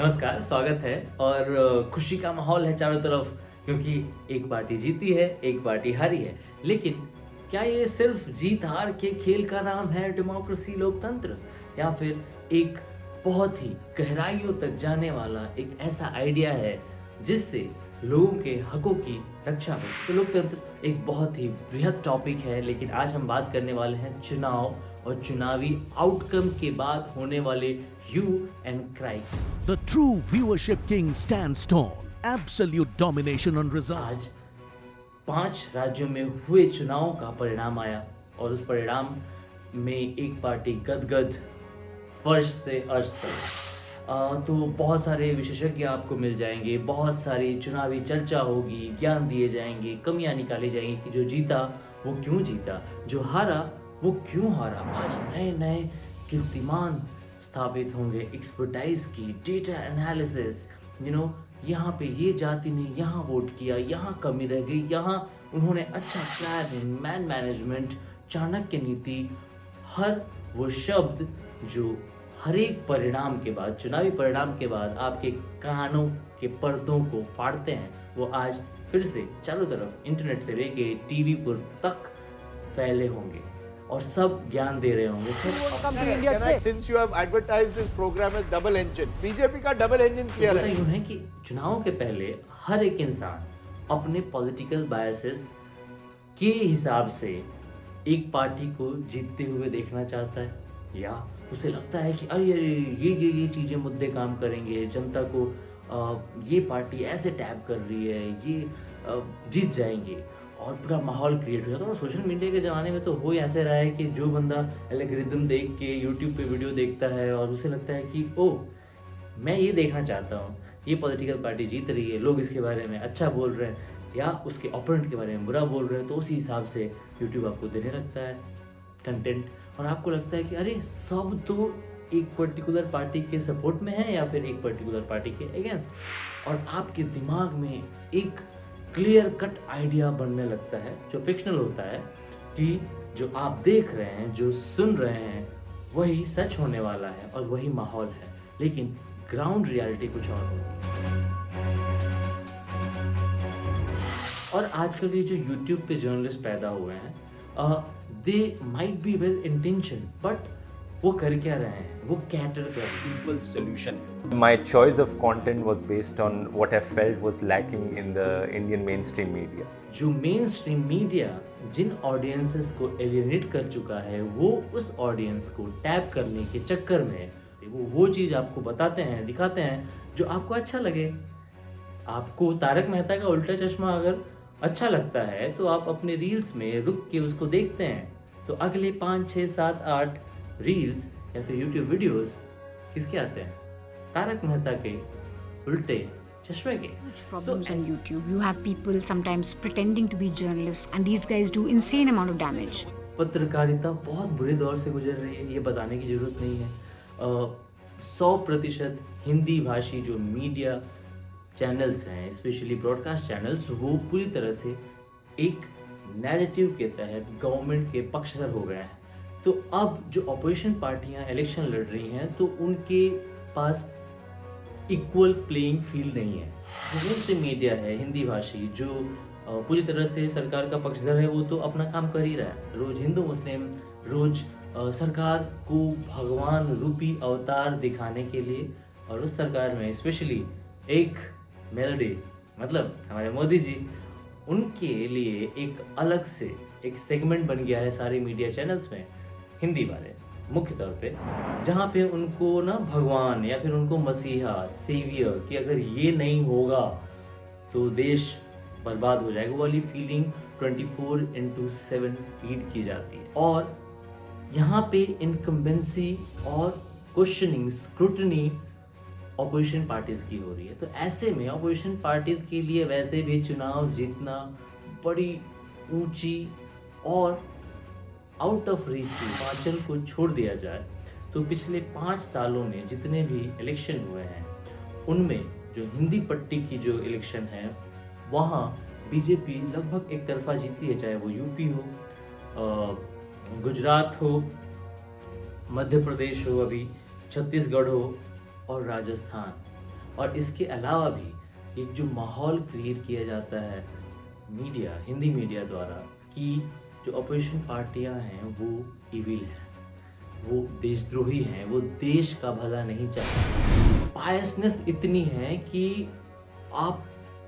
नमस्कार, स्वागत है। और खुशी का माहौल है चारों तरफ, क्योंकि एक पार्टी जीती है, एक पार्टी हारी है। लेकिन क्या ये सिर्फ जीत हार के खेल का नाम है डेमोक्रेसी, लोकतंत्र, या फिर एक बहुत ही गहराइयों तक जाने वाला एक ऐसा आइडिया है जिससे लोगों के हकों की रक्षा हो? तो लोकतंत्र एक बहुत ही बृहद टॉपिक है, लेकिन आज हम बात करने वाले हैं चुनाव और चुनावी आउटकम के बाद होने वाले hue and cry. The true viewership king stands tall. Absolute domination on results. आज 5 राज्यों में हुए चुनावों का परिणाम आया और उस परिणाम में एक पार्टी गदगद फर्श से अर्श तक। तो बहुत सारे विशेषज्ञ आपको मिल जाएंगे, बहुत सारी चुनावी चर्चा होगी, ज्ञान दिए जाएंगे, कमियां निकाली जाएंगी कि जो जीता वो क्यों जीता, जो हारा वो क्यों हारा। आज नए नए कीर्तिमान स्थापित होंगे, एक्सपर्टाइज की, डेटा एनालिसिस, यहाँ पे ये जाति ने यहाँ वोट किया, यहाँ कमी रह गई, यहाँ उन्होंने अच्छा प्लानिंग, मैनेजमेंट, चाणक्य नीति, हर वो शब्द जो हर एक परिणाम के बाद, चुनावी परिणाम के बाद आपके कानों के पर्दों को फाड़ते हैं, वो आज फिर से चारों तरफ इंटरनेट से लेके टीवी पर तक फैले होंगे और सब ज्ञान दे रहे होंगे। Since you have advertised this program as double engine, BJP का डबल इंजन क्लियर है। यूँ है कि चुनावों के पहले हर एक इंसान अपने पॉलिटिकल बायसेस के हिसाब से एक पार्टी को जीतते हुए देखना चाहता है, या उसे लगता है कि अरे ये चीज़ें मुद्दे काम करेंगे, जनता को ये पार्टी ऐसे टैप कर रही है, ये जीत जाएंगे और पूरा माहौल क्रिएट हो जाता है। और सोशल मीडिया के ज़माने में तो हो ऐसे रहा है कि जो बंदा एल्गोरिथम देख के यूट्यूब पे वीडियो देखता है और उसे लगता है कि ओह, मैं ये देखना चाहता हूँ, ये पॉलिटिकल पार्टी जीत रही है, लोग इसके बारे में अच्छा बोल रहे हैं या उसके ओपोनेंट के बारे में बुरा बोल रहे हैं, तो उसी हिसाब से यूट्यूब आपको देने लगता है कंटेंट, और आपको लगता है कि अरे सब तो एक पर्टिकुलर पार्टी के सपोर्ट में है या फिर एक पर्टिकुलर पार्टी के अगेंस्ट, और आपके दिमाग में एक क्लियर कट आइडिया बनने लगता है जो फिक्शनल होता है कि जो आप देख रहे हैं, जो सुन रहे हैं, वही सच होने वाला है और वही माहौल है, लेकिन ग्राउंड रियलिटी कुछ और होगी। और आजकल ये जो यूट्यूब पे जर्नलिस्ट पैदा हुए हैं, they might be well intention, but वो कर क्या रहे हैं, वो कैटर कर रहे हैं। Simple solution. My choice of content was based on what I felt was lacking in the Indian mainstream media. जो मेन स्ट्रीम मीडिया जिन ऑडियंसेस को एलियनेट कर चुका है, वो उस ऑडियंस को टैप करने के चक्कर में वो चीज़ आपको बताते हैं, दिखाते हैं जो आपको अच्छा लगे। आपको तारक मेहता का उल्टा चश्मा अगर अच्छा लगता है तो आप अपने रील्स में रुक के उसको देखते हैं, तो अगले 5, 6, 7, 8 रील्स या फिर यूट्यूब वीडियोस किसके आते हैं? तारक मेहता के उल्टे चश्मे के। Huge problems on YouTube. You have people sometimes pretending to be journalists, and these guys do insane amount of damage. पत्रकारिता बहुत बुरे दौर से गुजर रही है, ये बताने की जरूरत नहीं है। 100% हिंदी भाषी जो मीडिया चैनल्स हैं, स्पेशली ब्रॉडकास्ट चैनल्स, वो पूरी तरह से एक नैरेटिव के तहत गवर्नमेंट के पक्षधर हो गए हैं। तो अब जो अपोजिशन पार्टियां इलेक्शन लड़ रही हैं, तो उनके पास इक्वल प्लेइंग फील्ड नहीं है। जो मेन स्ट्रीम मीडिया है हिंदी भाषी, जो पूरी तरह से सरकार का पक्षधर है, वो तो अपना काम कर ही रहा है। रोज हिंदू मुस्लिम, रोज सरकार को भगवान रूपी अवतार दिखाने के लिए, और उस सरकार में स्पेशली एक मेलोडी, मतलब हमारे मोदी जी, उनके लिए एक अलग से एक सेगमेंट बन गया है सारे मीडिया चैनल्स में, हिंदी वाले मुख्य तौर पे, जहाँ पे उनको ना भगवान या फिर उनको मसीहा, सेवियर, कि अगर ये नहीं होगा तो देश बर्बाद हो जाएगा, वो वाली फीलिंग 24/7 फीड की जाती है। और यहाँ पे इनकम्बेंसी और क्वेश्चनिंग, स्क्रूटनी अपोजिशन पार्टीज की हो रही है। तो ऐसे में अपोजिशन पार्टीज के लिए वैसे भी चुनाव जीतना बड़ी ऊंची और आउट ऑफ रीच हिमाचल को छोड़ दिया जाए तो पिछले 5 सालों में जितने भी इलेक्शन हुए हैं, उनमें जो हिंदी पट्टी की जो इलेक्शन है, वहाँ बीजेपी लगभग एक तरफा जीती है, चाहे वो यूपी हो, गुजरात हो, मध्य प्रदेश हो, अभी छत्तीसगढ़ हो और राजस्थान। और इसके अलावा भी एक जो माहौल क्रिएट किया जाता है मीडिया, हिंदी मीडिया द्वारा, कि जो अपोजिशन पार्टियां हैं वो इविल हैं, वो देशद्रोही हैं, वो देश का भला नहीं चाहते। बायसनेस इतनी है कि आप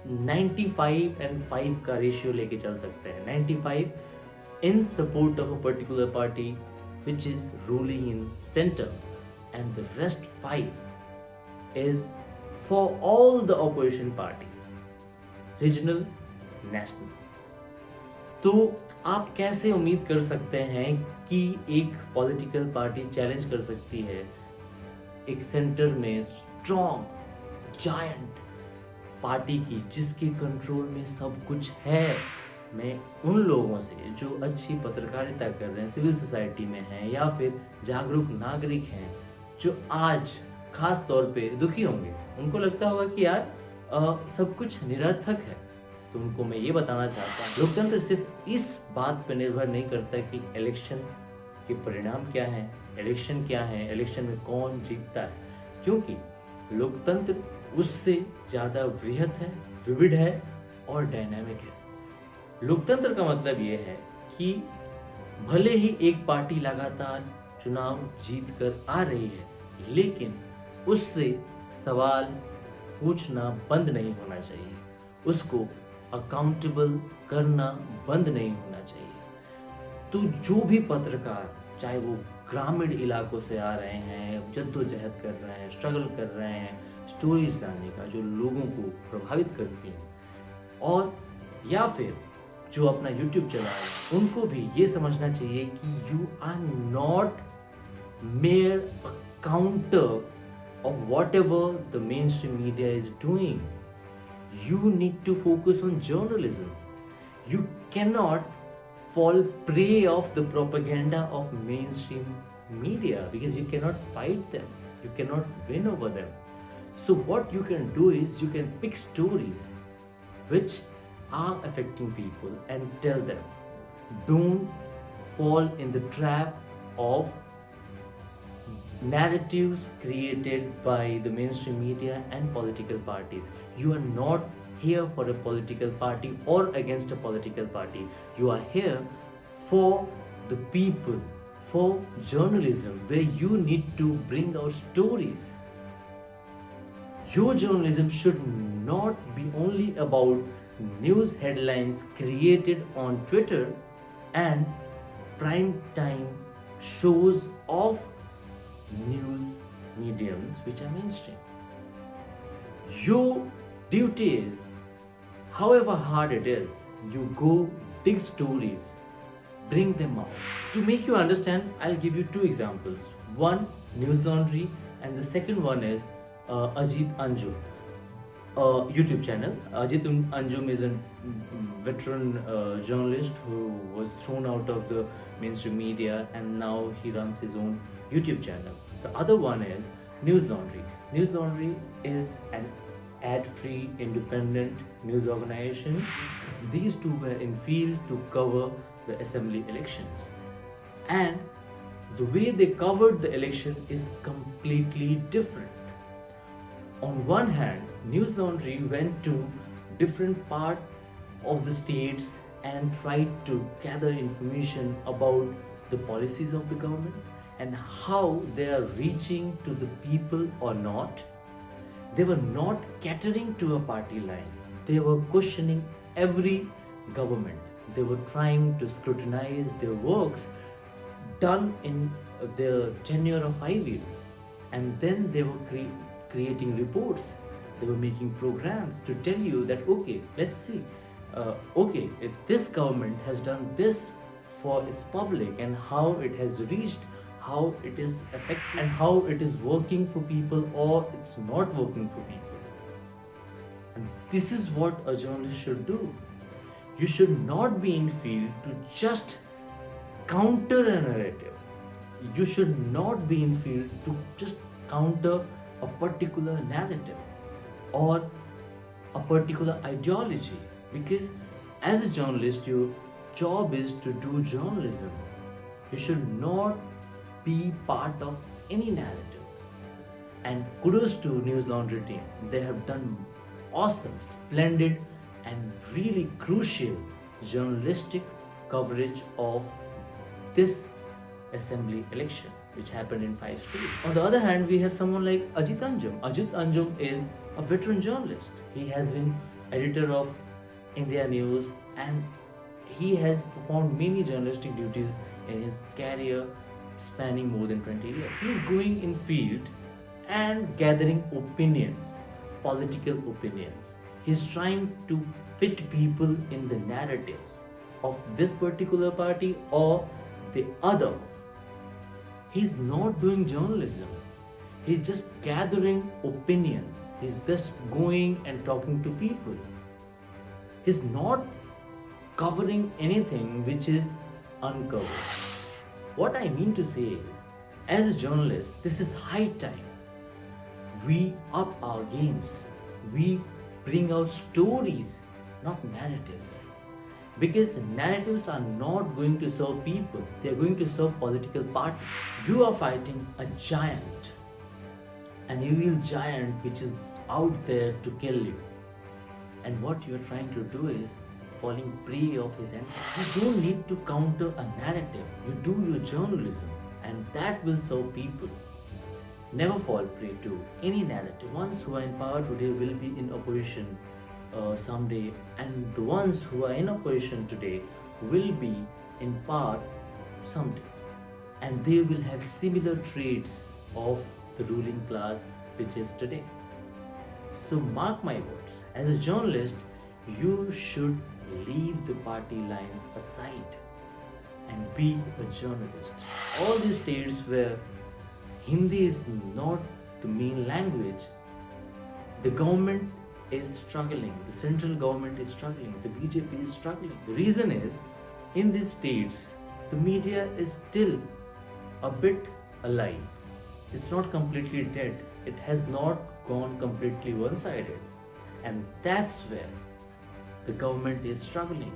95 and 5 का रेशियो लेके चल सकते हैं। 95 in support of a particular party which is ruling in center, and the rest 5 is for all the opposition parties, regional, national. तो आप कैसे उम्मीद कर सकते हैं कि एक पॉलिटिकल पार्टी चैलेंज कर सकती है एक सेंटर में स्ट्रॉन्ग जायंट पार्टी की जिसके कंट्रोल में सब कुछ है? मैं उन लोगों से जो अच्छी पत्रकारिता कर रहे हैं, सिविल सोसाइटी में हैं या फिर जागरूक नागरिक हैं, जो आज खास तौर पे दुखी होंगे, उनको लगता होगा कि यार सब कुछ निरर्थक है, तो उनको मैं ये बताना चाहता हूँ, लोकतंत्र सिर्फ इस बात पर निर्भर नहीं करता कि इलेक्शन के परिणाम क्या हैं, इलेक्शन क्या है, इलेक्शन में कौन जीतता है, क्योंकि लोकतंत्र उससे ज़्यादा वृहत है, विविध है और डायनामिक है। लोकतंत्र का मतलब ये है कि भले ही एक पार्टी लगातार चुनाव जीत कर आ रही है, लेकिन उससे सवाल पूछना बंद नहीं होना चाहिए, उसको अकाउंटेबल करना बंद नहीं होना चाहिए। तो जो भी पत्रकार, चाहे वो ग्रामीण इलाकों से आ रहे हैं, जद्दोजहद कर रहे हैं, स्ट्रगल कर रहे हैं, स्टोरीज लाने का जो लोगों को प्रभावित करती हैं, और या फिर जो अपना यूट्यूब चला रहे हैं, उनको भी ये समझना चाहिए कि you are not mere a counter of whatever the mainstream media is doing. You need to focus on journalism. You cannot fall prey of the propaganda of mainstream media because you cannot fight them. You cannot win over them. So what you can do is you can pick stories which are affecting people and tell them. Don't fall in the trap of narratives created by the mainstream media and political parties. You are not here for a political party or against a political party. You are here for the people, for journalism, where you need to bring out stories. Your journalism should not be only about news headlines created on Twitter and prime time shows of news mediums which are mainstream. Your duty is, however hard it is, you go dig stories, bring them out. To make you understand, I'll give you two examples. One, News Laundry, and the second one is Ajit Anjum, YouTube channel. Ajit Anjum is a veteran journalist who was thrown out of the mainstream media and now he runs his own YouTube channel. The other one is News Laundry. News Laundry is an ad-free independent news organization. These two were in field to cover the assembly elections. And the way they covered the election is completely different. On one hand, News Laundry went to different parts of the states and tried to gather information about the policies of the government and how they are reaching to the people or not. They were not catering to a party line. They were questioning every government. They were trying to scrutinize their works done in their tenure of 5 years. And then they were creating reports. They were making programs to tell you that, okay, let's see. If this government has done this for its public and how it has reached, how it is effective and how it is working for people or it's not working for people. And this is what a journalist should do. You should not be in field to just counter a narrative. You should not be in field to just counter a particular narrative or a particular ideology, because as a journalist your job is to do journalism. You should not be part of any narrative. And kudos to News Laundry team. They have done awesome, splendid, and really crucial journalistic coverage of this assembly election, which happened in 5 states. On the other hand, we have someone like Ajit Anjum. Ajit Anjum is a veteran journalist. He has been editor of India News and he has performed many journalistic duties in his career spanning more than 20 years. He is going in field and gathering opinions, political opinions. He's trying to fit people in the narratives of this particular party or the other. He's not doing journalism. He's just gathering opinions. He's just going and talking to people. He's not covering anything which is uncovered. What I mean to say is, as a journalist, this is high time we up our games. We bring out stories, not narratives. Because narratives are not going to serve people, they are going to serve political parties. You are fighting a giant, an evil giant which is out there to kill you. And what you are trying to do is falling prey of his enemy. You don't need to counter a narrative. You do your journalism and that will serve people. Never fall prey to any narrative. Ones who are in power today will be in opposition someday, and the ones who are in opposition today will be in power someday. And they will have similar traits of the ruling class which is today. So mark my words, as a journalist, you should leave the party lines aside and be a journalist. All these states where Hindi is not the main language, the government is struggling, the central government is struggling, the BJP is struggling. The reason is, in these states, the media is still a bit alive. It's not completely dead. It has not gone completely one-sided. And that's where the government is struggling.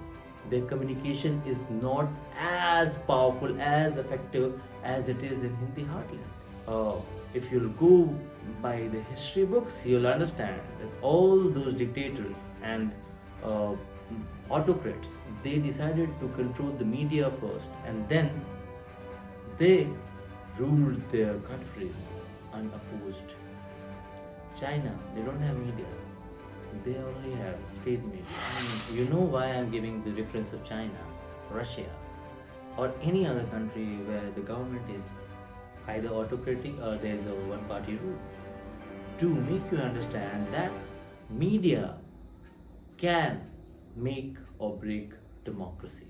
Their communication is not as powerful, as effective as it is in Hindi heartland. If you'll go by the history books, you'll understand that all those dictators and autocrats, they decided to control the media first, and then they ruled their countries unopposed. China, they don't have media. They only have state media. You know why I'm giving the reference of China, Russia, or any other country where the government is either autocratic or there's a one-party rule. To make you understand that media can make or break democracy.